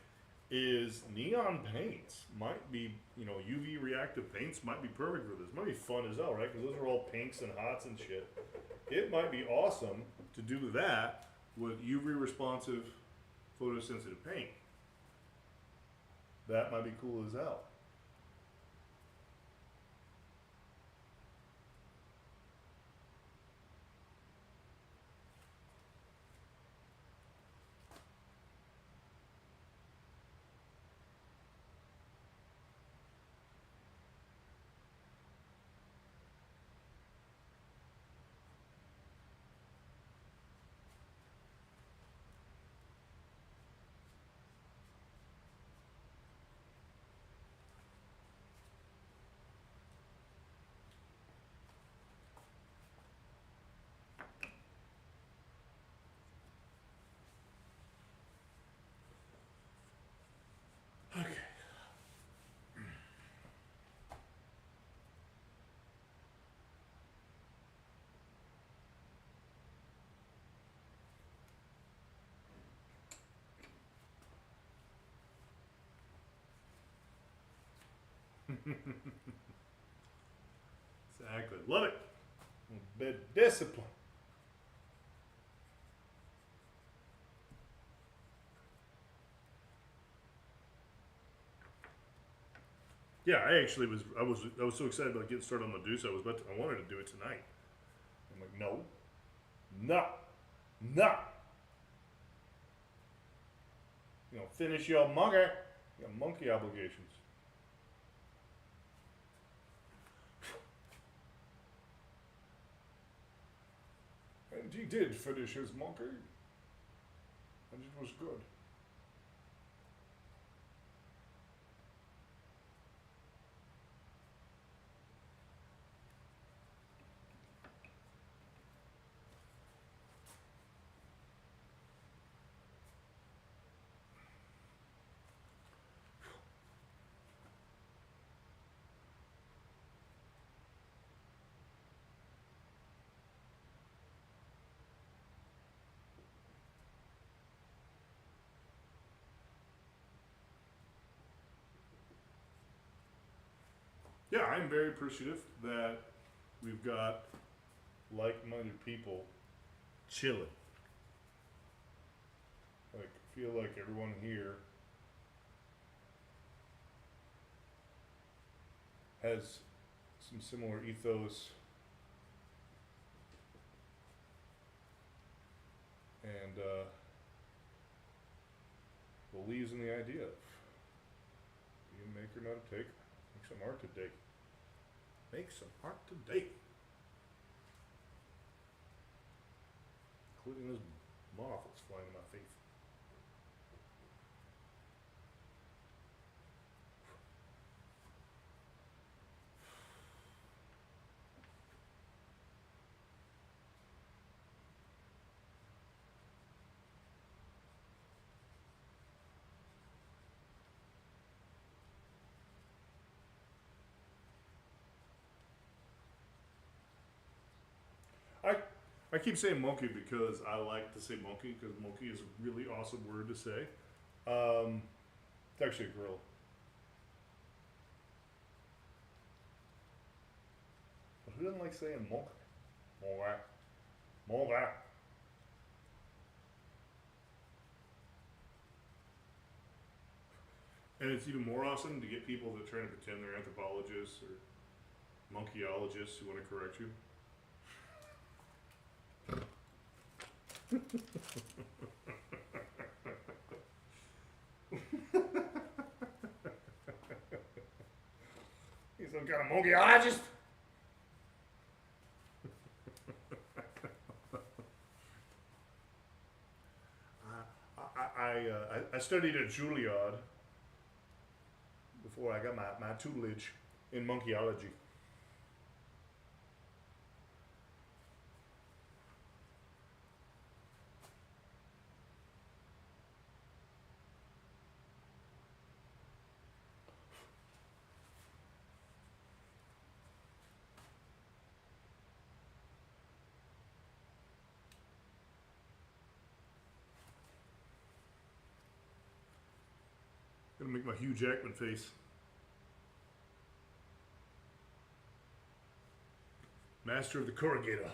Is neon paints might be, UV reactive paints might be perfect for this. Might be fun as hell, right? Because those are all pinks and hots and shit. It might be awesome to do that with UV responsive photosensitive paint. That might be cool as hell. Okay. Exactly. Love it. A bit of discipline. Yeah, I was so excited about getting started on the Medusa. I wanted to do it tonight. I'm like, no, no, no. You know, finish your monkey. You got monkey obligations. And he did finish his monkey. And it was good. Yeah, I'm very appreciative that we've got like-minded people chilling. Like, feel like everyone here has some similar ethos and believes in the idea of being a maker, not a taker. Make some art today. Make some art today. Including this moth that's flying in my face. I keep saying monkey because I like to say monkey because monkey is a really awesome word to say. It's actually a grill. But who doesn't like saying monkey? Monkey. Monkey. And it's even more awesome to get people that try to pretend they're anthropologists or monkeyologists who want to correct you. He's some kind of monkeyologist. I studied at Juilliard before I got my tutelage in monkeyology. Gonna make my Hugh Jackman face. Master of the corrugator.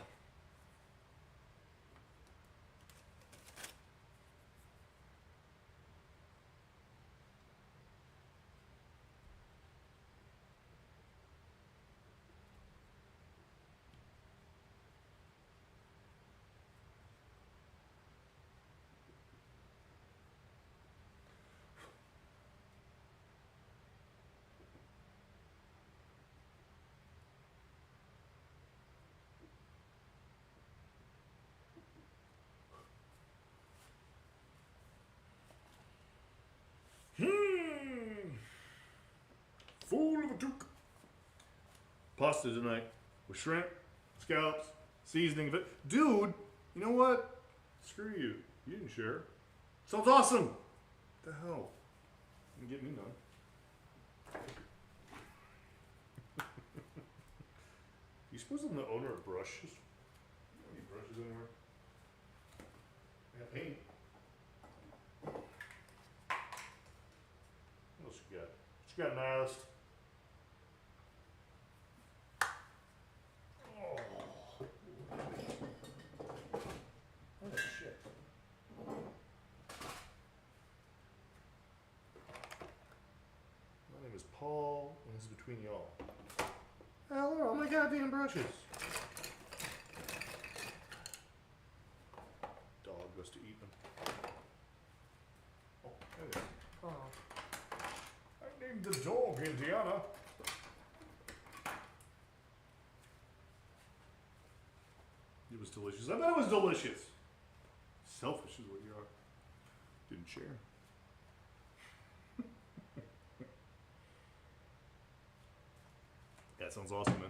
Fool of a Duke. Pasta tonight with shrimp, scallops, seasoning of it. Dude, you know what? Screw you. You didn't share. Sounds awesome. What the hell? You get me none. You suppose I'm the owner of brushes? Any brushes anywhere? I got paint. What else you got? What you got, nihilist? between y'all. Hell, all my goddamn brushes. Dog must have eaten them. Oh, hey. Oh. I named the dog Indiana. It was delicious. I bet it was delicious. Selfish is what you are. Didn't share. That sounds awesome, man.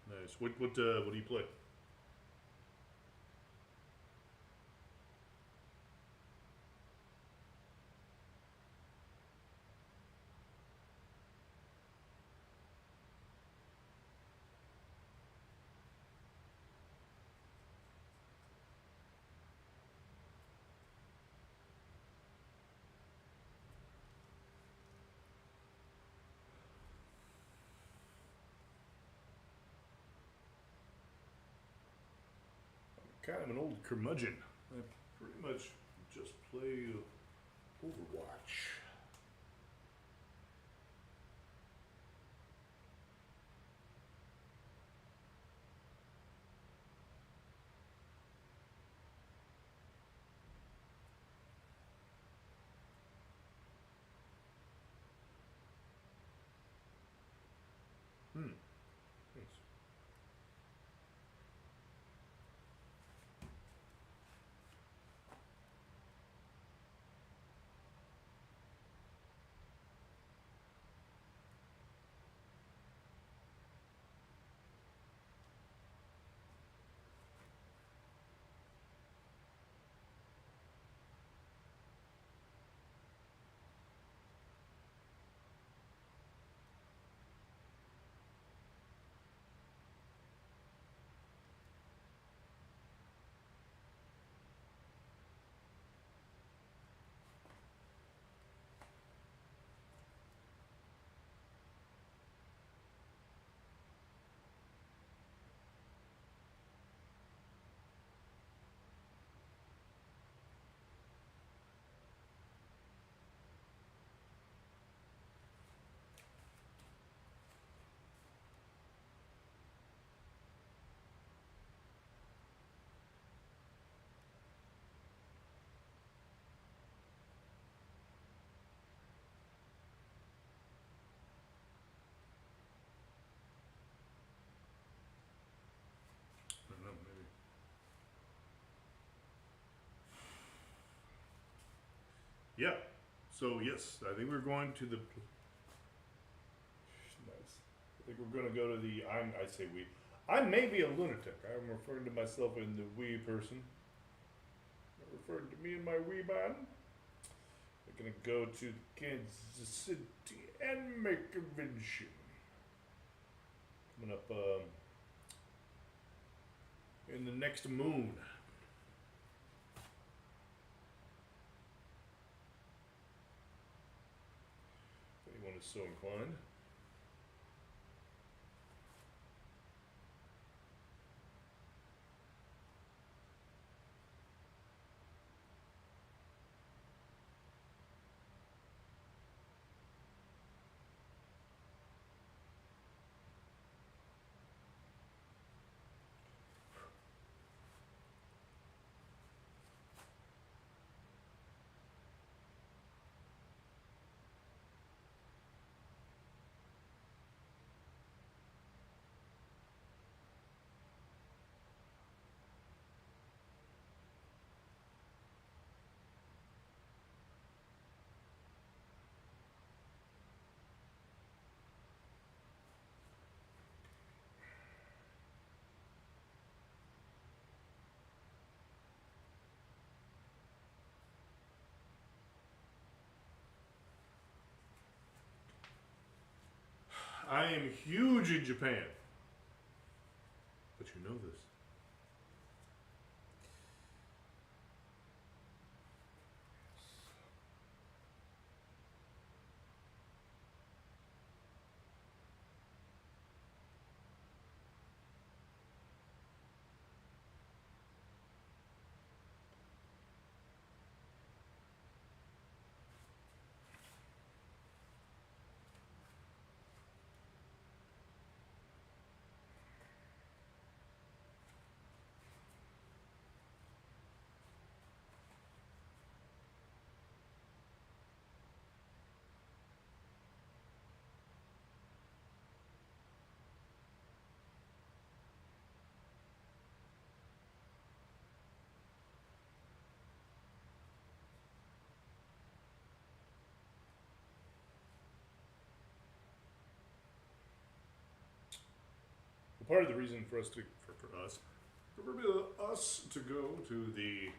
Nice. What do you play? Kind of an old curmudgeon. I pretty much just play Overwatch. Nice. I don't know, maybe. Yeah. So yes, I think we're going to the. Nice. I think we're going to go to the. I say we. I may be a lunatic. I'm referring to myself in the we person. I'm referring to me and my wee man. We're going to go to Kansas City Anime Convention. Coming up in the next moon. If anyone is so inclined. I am huge in Japan. But you know this. Part of the reason for us to go to the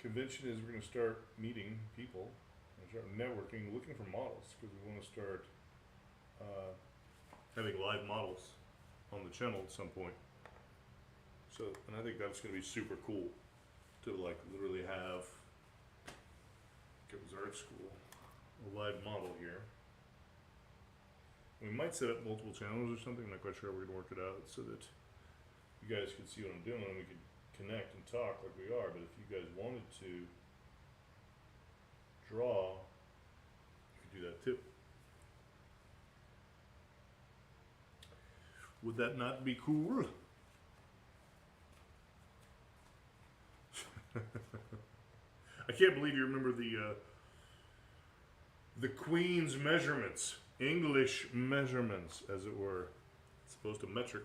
convention is we're going to start meeting people, and start networking, looking for models, because we want to start having live models on the channel at some point. So, and I think that's going to be super cool to like literally have, it was art school, a live model here. We might set up multiple channels or something. I'm not quite sure how we're going to work it out so that you guys could see what I'm doing and we could connect and talk like we are. But if you guys wanted to draw, you could do that too. Would that not be cool? I can't believe you remember the Queen's measurements. English measurements, as it were. It's supposed to metric.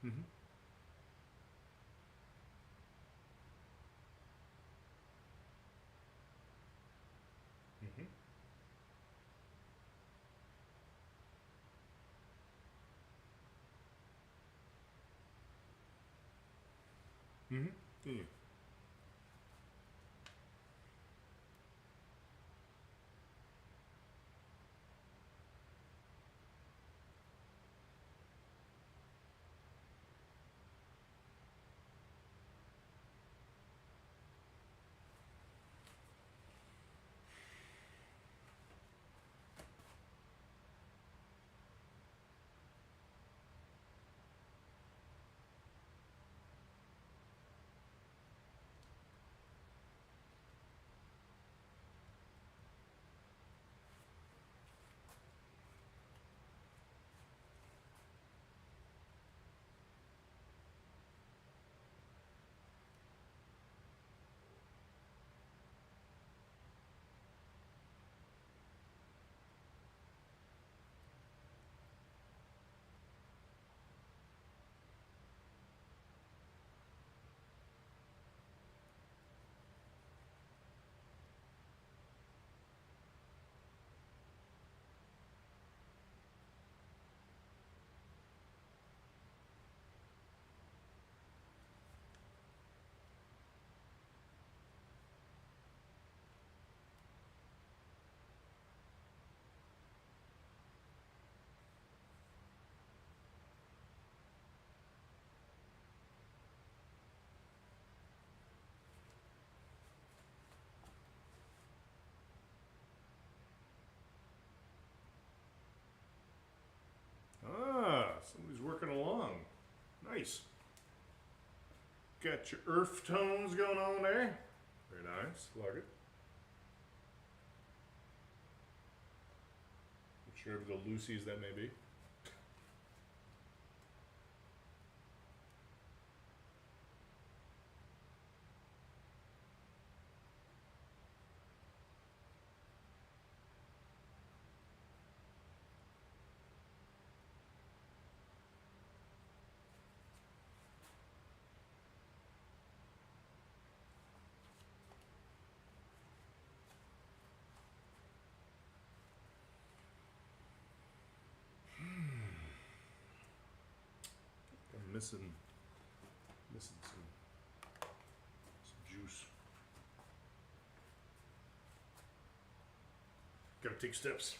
Mm-hmm. Mm-hmm. Mm-hmm. Yeah. Got your earth tones going on there. Very nice. Like it. I'm sure of the Lucy's that may be. I'm missing some juice. Gotta take steps.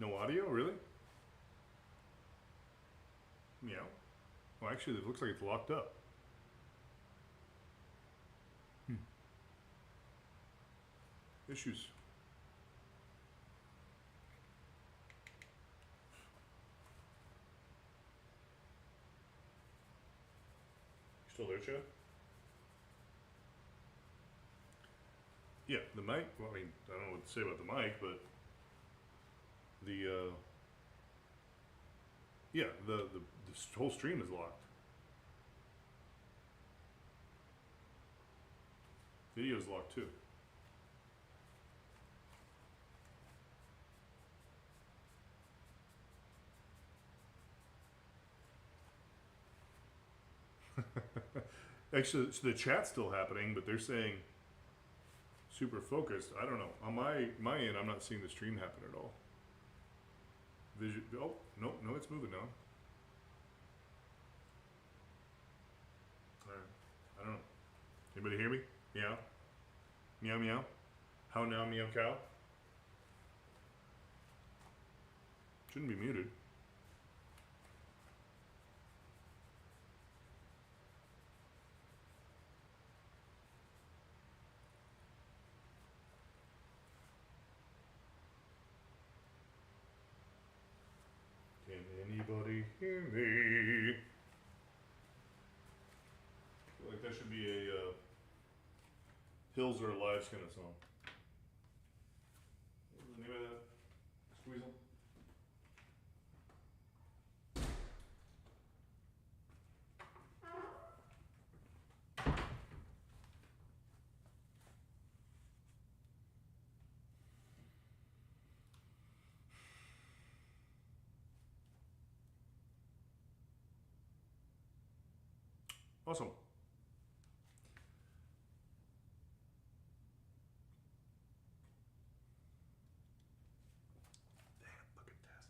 No audio, really? Meow. Well, actually, it looks like it's locked up. Issues. Still there, Chad? Yeah, the mic. Well, I mean, I don't know what to say about the mic, but the yeah, the whole stream is locked. Video's locked too. Actually, so the chat's still happening, but they're saying super focused. I don't know. On my end, I'm not seeing the stream happen at all. Oh, no, it's moving now. Alright. I don't know. Anybody hear me? Meow? Meow meow? How now, meow cow? Shouldn't be muted. Can anybody hear me? I feel like that should be a Hills Are Alive kind of song. What was the name of that? Squeezle? Awesome. Damn, look at that.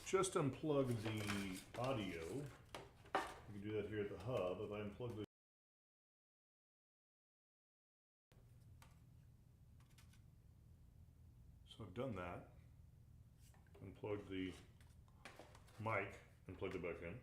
Just unplug the audio. You can do that here at the hub. If I unplug the so I've done that. Unplug the mic and plug it back in.